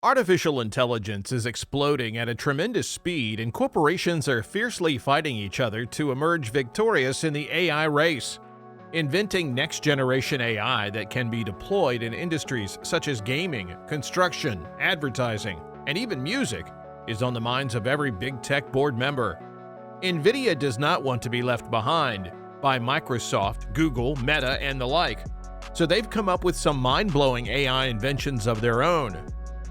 Artificial intelligence is exploding at a tremendous speed, and corporations are fiercely fighting each other to emerge victorious in the AI race. Inventing next-generation AI that can be deployed in industries such as gaming, construction, advertising, and even music is on the minds of every big tech board member. Nvidia does not want to be left behind by Microsoft, Google, Meta, and the like, so they've come up with some mind-blowing AI inventions of their own.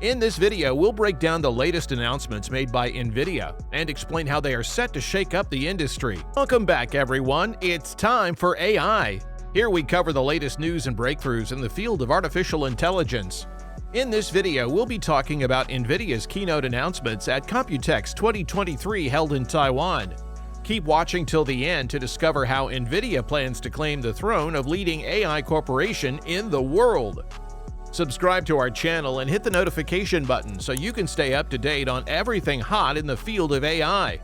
In this video, we'll break down the latest announcements made by Nvidia and explain how they are set to shake up the industry. Welcome back, everyone. It's time for AI. Here we cover the latest news and breakthroughs in the field of artificial intelligence. In this video, we'll be talking about Nvidia's keynote announcements at Computex 2023 held in Taiwan. Keep watching till the end to discover how Nvidia plans to claim the throne of leading AI corporation in the world. Subscribe to our channel and hit the notification button so you can stay up to date on everything hot in the field of AI.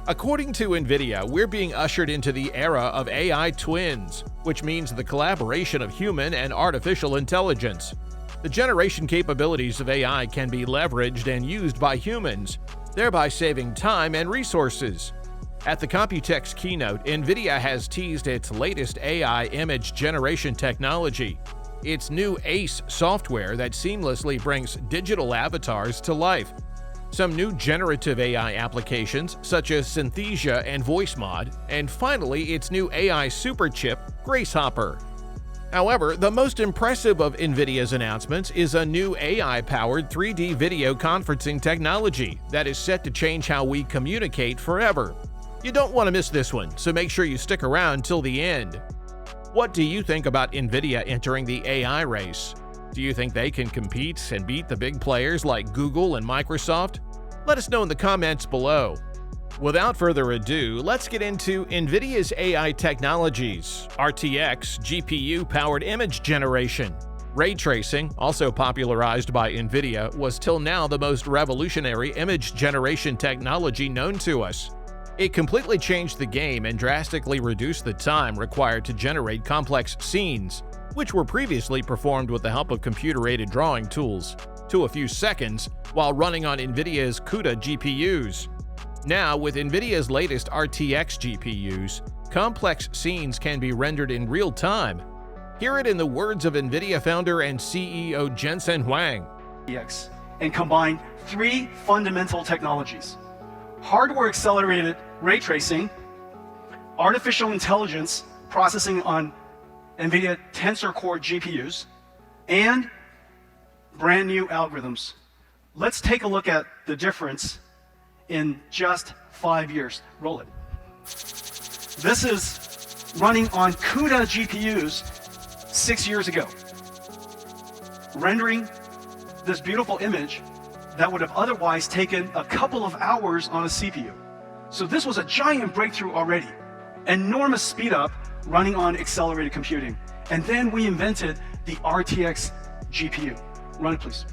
According to Nvidia, we're being ushered into the era of AI twins, which means the collaboration of human and artificial intelligence. The generation capabilities of AI can be leveraged and used by humans, thereby saving time and resources. At the Computex keynote, Nvidia has teased its latest AI image generation technology. Its new ACE software that seamlessly brings digital avatars to life. Some new generative AI applications such as Synthesia and Voicemod, and finally its new AI superchip, Gracehopper. However, the most impressive of Nvidia's announcements is a new AI-powered 3D video conferencing technology that is set to change how we communicate forever. You don't want to miss this one, so make sure you stick around till the end. What do you think about Nvidia entering the AI race? Do you think they can compete and beat the big players like Google and Microsoft? Let us know in the comments below. Without further ado, let's get into Nvidia's AI technologies. RTX GPU-powered image generation. Ray tracing, also popularized by Nvidia, was till now the most revolutionary image generation technology known to us. It completely changed the game and drastically reduced the time required to generate complex scenes, which were previously performed with the help of computer-aided drawing tools, to a few seconds while running on Nvidia's CUDA GPUs. Now, with Nvidia's latest RTX GPUs, complex scenes can be rendered in real time. Hear it in the words of Nvidia founder and CEO Jensen Huang. And combine three fundamental technologies: hardware-accelerated ray tracing, artificial intelligence processing on NVIDIA Tensor Core GPUs, and brand new algorithms. Let's take a look at the difference in just 5 years. Roll it. This is running on CUDA GPUs 6 years ago, rendering this beautiful image that would have otherwise taken a couple of hours on a CPU. So this was a giant breakthrough already. Enormous speed up running on accelerated computing. And then we invented the RTX GPU. Run it, please.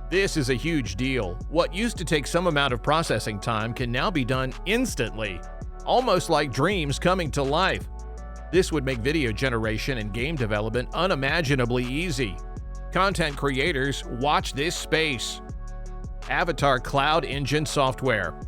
This is a huge deal. What used to take some amount of processing time can now be done instantly, almost like dreams coming to life. This would make video generation and game development unimaginably easy. Content creators, watch this space. Avatar Cloud Engine software.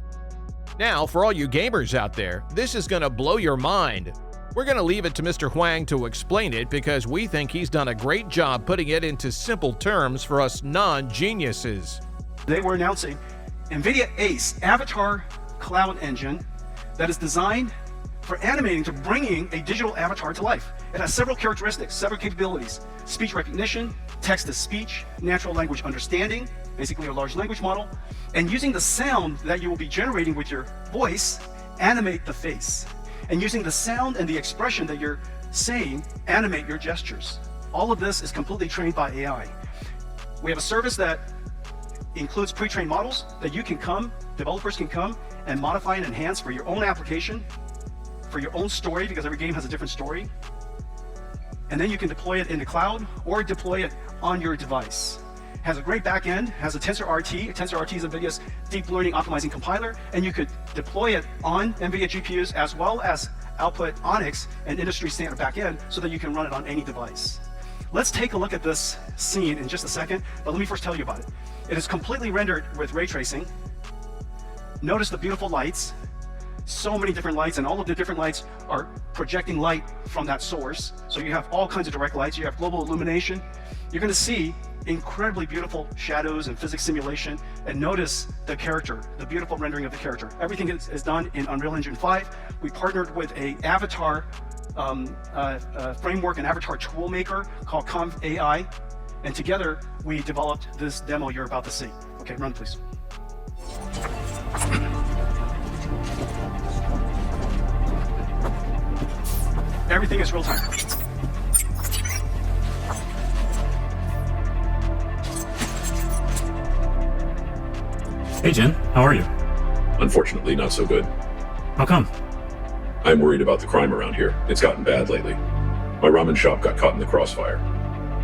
Now, for all you gamers out there, this is going to blow your mind. We're going to leave it to Mr. Huang to explain it because we think he's done a great job putting it into simple terms for us non-geniuses. They were announcing NVIDIA ACE Avatar Cloud Engine that is designed for animating to bringing a digital avatar to life. It has several characteristics, several capabilities: speech recognition, text-to-speech, natural language understanding, basically a large language model, and using the sound that you will be generating with your voice, animate the face. And using the sound and the expression that you're saying, animate your gestures. All of this is completely trained by AI. We have a service that includes pre-trained models that developers can come and modify and enhance for your own application, for your own story, because every game has a different story. And then you can deploy it in the cloud or deploy it on your device. has a great back end, has a TensorRT. TensorRT is NVIDIA's deep learning optimizing compiler, and you could deploy it on NVIDIA GPUs as well as output Onyx, an industry standard back end, so that you can run it on any device. Let's take a look at this scene in just a second, but let me first tell you about it. It is completely rendered with ray tracing. Notice the beautiful lights. So many different lights, and all of the different lights are projecting light from that source. So you have all kinds of direct lights. You have global illumination. You're going to see incredibly beautiful shadows and physics simulation. And notice the character, the beautiful rendering of the character. Everything is done in Unreal Engine 5. We partnered with a avatar framework, an avatar tool maker called Conv AI. And together we developed this demo you're about to see. Okay, run please. Everything is real time. Hey Jen, how are you? Unfortunately, not so good. How come? I'm worried about the crime around here. It's gotten bad lately. My ramen shop got caught in the crossfire.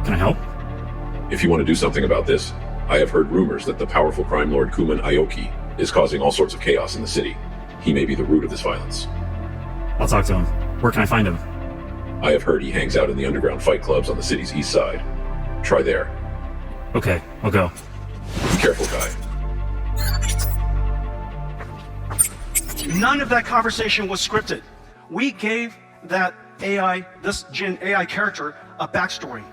Can I help? If you want to do something about this, I have heard rumors that the powerful crime lord Kuman Aoki is causing all sorts of chaos in the city. He may be the root of this violence. I'll talk to him. Where can I find him? I have heard he hangs out in the underground fight clubs on the city's east side. Try there. Okay, I'll go. Be careful, guy. None of that conversation was scripted. We gave that AI, this Jin AI character, a backstory.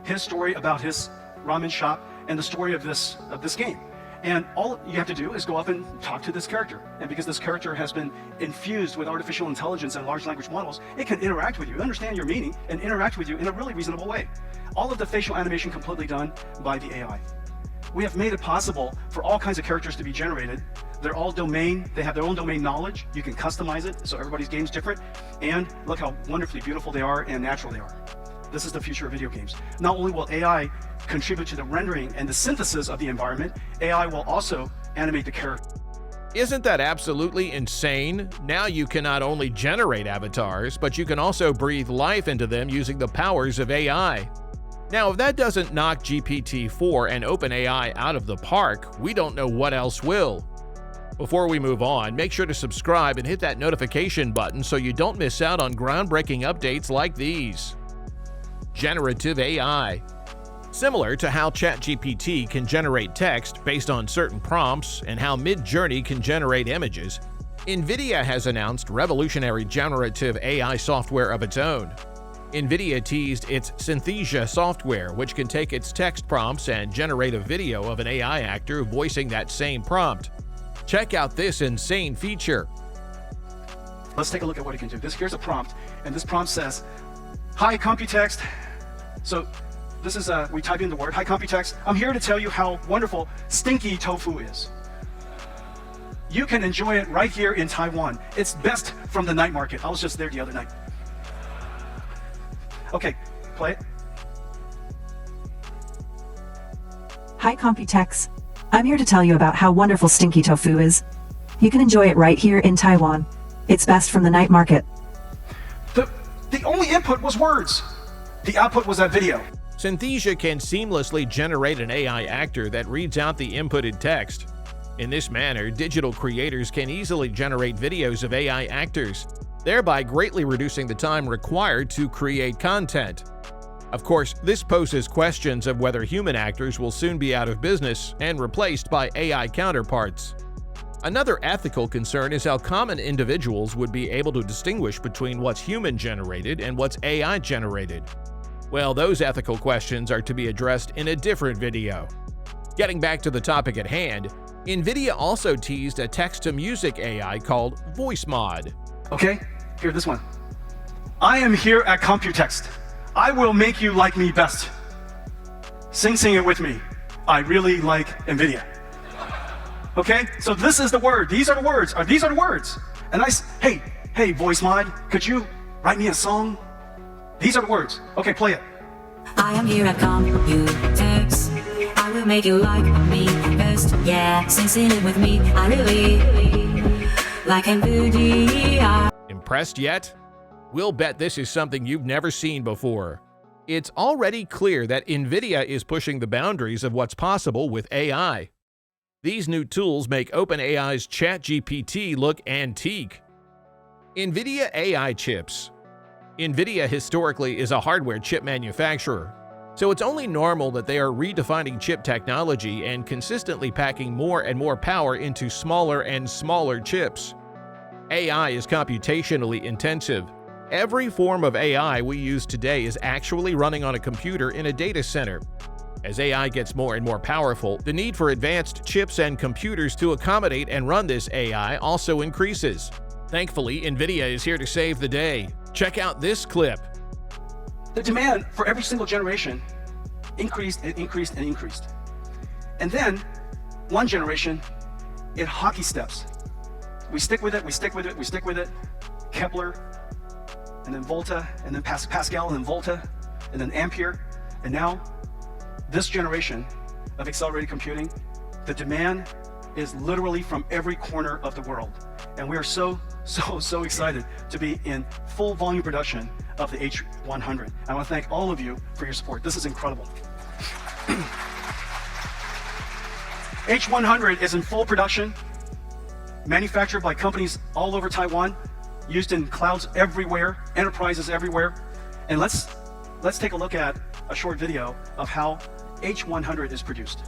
His story about his ramen shop and the story of this game. And all you have to do is go up and talk to this character. And because this character has been infused with artificial intelligence and large language models, it can interact with you, understand your meaning, and interact with you in a really reasonable way. All of the facial animation completely done by the AI. We have made it possible for all kinds of characters to be generated. They're all domain, they have their own domain knowledge. You can customize it, so everybody's game's different. And look how wonderfully beautiful they are and natural they are. This is the future of video games. Not only will AI contribute to the rendering and the synthesis of the environment, AI will also animate the character. Isn't that absolutely insane? Now you can not only generate avatars, but you can also breathe life into them using the powers of AI. Now, if that doesn't knock GPT-4 and OpenAI out of the park, we don't know what else will. Before we move on, make sure to subscribe and hit that notification button so you don't miss out on groundbreaking updates like these. Generative AI. Similar to how ChatGPT can generate text based on certain prompts and how Midjourney can generate images, Nvidia has announced revolutionary generative AI software of its own. Nvidia teased its Synthesia software, which can take its text prompts and generate a video of an AI actor voicing that same prompt. Check out this insane feature. Let's take a look at what it can do. Here's a prompt, and this prompt says, "Hi Computext." So this is we type in the word, "Hi Computext, I'm here to tell you how wonderful stinky tofu is. You can enjoy it right here in Taiwan. It's best from the night market." I was just there the other night. Okay, play it. Hi Computex, I'm here to tell you about how wonderful stinky tofu is. You can enjoy it right here in Taiwan. It's best from the night market. The only input was words. The output was that video. Synthesia can seamlessly generate an AI actor that reads out the inputted text. In this manner, digital creators can easily generate videos of AI actors, thereby greatly reducing the time required to create content. Of course, this poses questions of whether human actors will soon be out of business and replaced by AI counterparts. Another ethical concern is how common individuals would be able to distinguish between what's human-generated and what's AI-generated. Well, those ethical questions are to be addressed in a different video. Getting back to the topic at hand, Nvidia also teased a text-to-music AI called Voicemod. Okay, here, this one. "I am here at Computext. I will make you like me best. Sing it with me. I really like Nvidia." Okay, so this is the word. These are the words. These are the words. And hey, Voicemod, could you write me a song? These are the words. Okay, play it. "I am here at Computex. I will make you like me best. Yeah, sing it with me. I really like Nvidia." Impressed yet? We'll bet this is something you've never seen before. It's already clear that Nvidia is pushing the boundaries of what's possible with AI. These new tools make OpenAI's ChatGPT look antique. Nvidia AI Chips. Nvidia historically is a hardware chip manufacturer, so it's only normal that they are redefining chip technology and consistently packing more and more power into smaller and smaller chips. AI is computationally intensive. Every form of AI we use today is actually running on a computer in a data center. As AI gets more and more powerful, the need for advanced chips and computers to accommodate and run this AI also increases. Thankfully, Nvidia is here to save the day. Check out this clip. The demand for every single generation increased and increased and increased. And then, one generation, it hockey steps. We stick with it, we stick with it, we stick with it. Kepler, and then Volta, and then Pascal, and then Volta, and then Ampere. And now, this generation of accelerated computing, the demand is literally from every corner of the world. And we are so excited to be in full volume production of the H100. I want to thank all of you for your support. This is incredible. H100 is in full production, manufactured by companies all over Taiwan, used in clouds everywhere, enterprises everywhere. And let's take a look at a short video of how H100 is produced.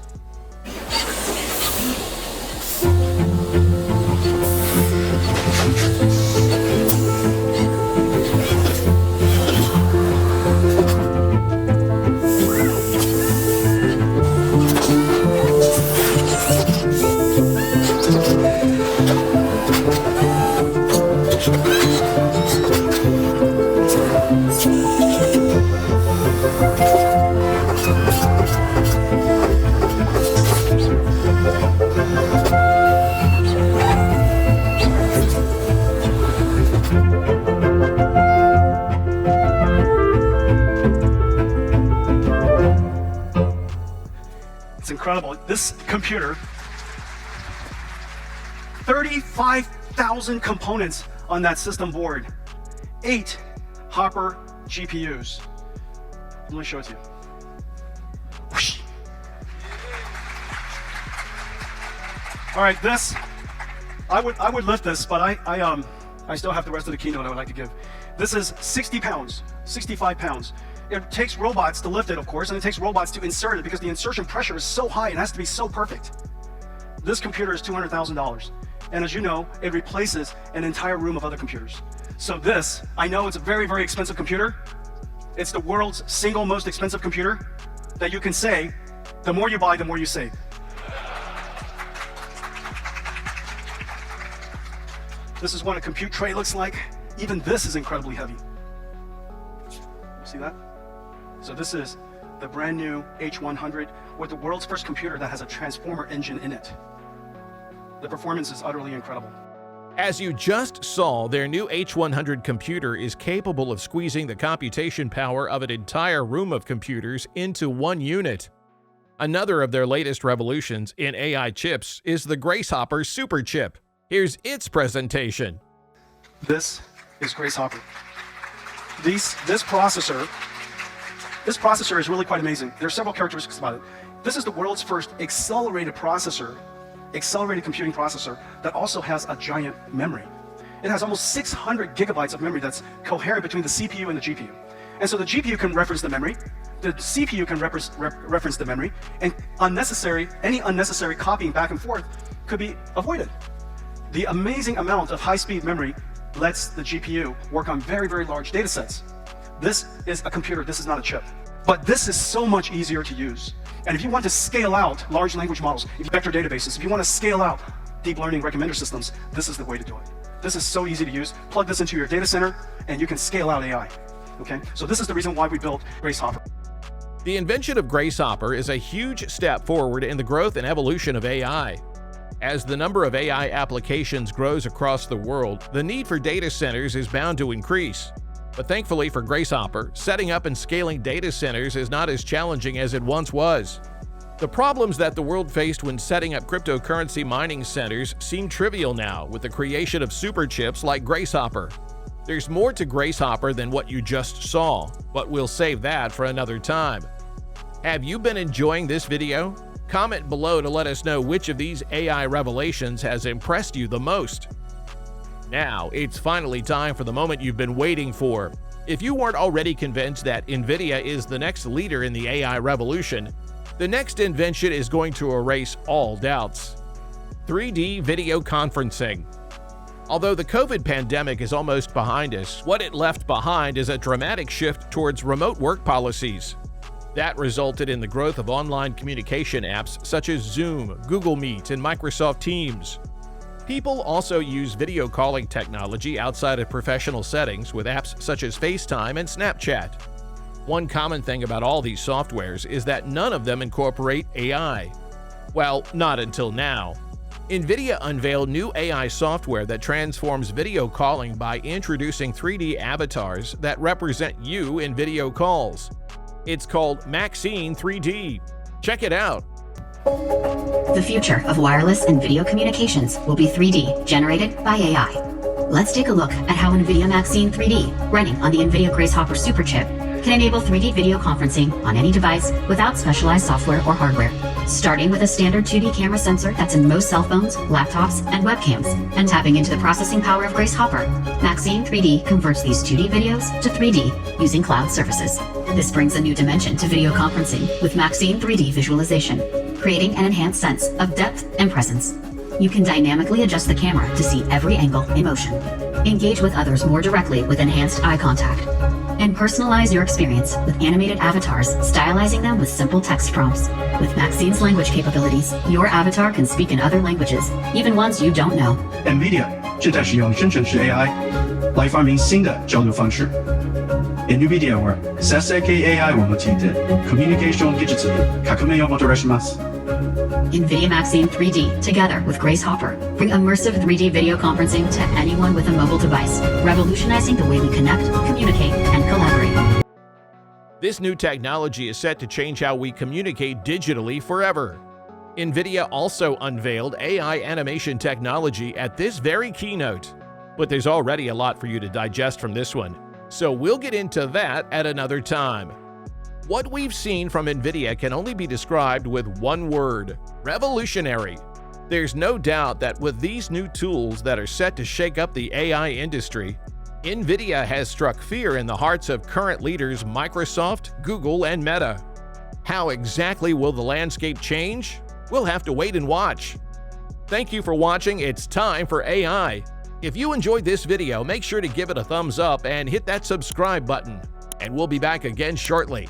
It's incredible. This computer, 35,000 components on that system board, 8 Hopper GPUs. Let me show it to you. Whoosh. All right, this, I would lift this, but I still have the rest of the keynote I would like to give. This is 60 pounds, 65 pounds. It takes robots to lift it, of course, and it takes robots to insert it because the insertion pressure is so high, it has to be so perfect. This computer is $200,000. And as you know, it replaces an entire room of other computers. So this, I know it's a very, very expensive computer. It's the world's single most expensive computer that you can say, the more you buy, the more you save. This is what a compute tray looks like. Even this is incredibly heavy. See that? So this is the brand new H100 with the world's first computer that has a transformer engine in it. The performance is utterly incredible. As you just saw, their new H100 computer is capable of squeezing the computation power of an entire room of computers into one unit. Another of their latest revolutions in AI chips is the Grace Hopper Super Chip. Here's its presentation. This is Grace Hopper. This processor is really quite amazing. There are several characteristics about it. This is the world's first accelerated computing processor that also has a giant memory. It has almost 600 gigabytes of memory that's coherent between the CPU and the GPU. And so the GPU can reference the memory, the CPU can reference the memory, and any unnecessary copying back and forth could be avoided. The amazing amount of high-speed memory lets the GPU work on very, very large data sets. This is a computer, this is not a chip. But this is so much easier to use. And if you want to scale out large language models, vector databases, if you want to scale out deep learning recommender systems, this is the way to do it. This is so easy to use. Plug this into your data center, and you can scale out AI. Okay? So this is the reason why we built Grace Hopper. The invention of Grace Hopper is a huge step forward in the growth and evolution of AI. As the number of AI applications grows across the world, the need for data centers is bound to increase. But thankfully for Grace Hopper, setting up and scaling data centers is not as challenging as it once was. The problems that the world faced when setting up cryptocurrency mining centers seem trivial now with the creation of super chips like Grace Hopper. There's more to Grace Hopper than what you just saw, but we'll save that for another time. Have you been enjoying this video? Comment below to let us know which of these AI revelations has impressed you the most. Now, it's finally time for the moment you've been waiting for. If you weren't already convinced that Nvidia is the next leader in the AI revolution, the next invention is going to erase all doubts. 3D video conferencing. Although the COVID pandemic is almost behind us, what it left behind is a dramatic shift towards remote work policies. That resulted in the growth of online communication apps such as Zoom, Google Meet, and Microsoft Teams. People also use video calling technology outside of professional settings with apps such as FaceTime and Snapchat. One common thing about all these softwares is that none of them incorporate AI. Well, not until now. Nvidia unveiled new AI software that transforms video calling by introducing 3D avatars that represent you in video calls. It's called Maxine 3D. Check it out. The future of wireless and video communications will be 3D, generated by AI. Let's take a look at how Nvidia Maxine 3D, running on the Nvidia Grace Hopper Superchip, can enable 3D video conferencing on any device without specialized software or hardware. Starting with a standard 2D camera sensor that's in most cell phones, laptops, and webcams, and tapping into the processing power of Grace Hopper, Maxine 3D converts these 2D videos to 3D using cloud services. This brings a new dimension to video conferencing with Maxine 3D visualization, creating an enhanced sense of depth and presence. You can dynamically adjust the camera to see every angle in motion, engage with others more directly with enhanced eye contact, and personalize your experience with animated avatars, stylizing them with simple text prompts. With Maxine's language capabilities, your avatar can speak in other languages, even ones you don't know. Nvidia 正在使用生成式 AI 来发明新的交流方式。Nvidia は SaaS AI を用いてコミュニケーション技術に革命をもたらします。Nvidia Maxine 3D, together with Grace Hopper, bring immersive 3D video conferencing to anyone with a mobile device, revolutionizing the way we connect, communicate, and collaborate. This new technology is set to change how we communicate digitally forever. Nvidia also unveiled AI animation technology at this very keynote. But there's already a lot for you to digest from this one, so we'll get into that at another time. What we've seen from Nvidia can only be described with one word: revolutionary. There's no doubt that with these new tools that are set to shake up the AI industry, Nvidia has struck fear in the hearts of current leaders Microsoft, Google, and Meta. How exactly will the landscape change? We'll have to wait and watch. Thank you for watching. It's time for AI. If you enjoyed this video, make sure to give it a thumbs up and hit that subscribe button. And we'll be back again shortly.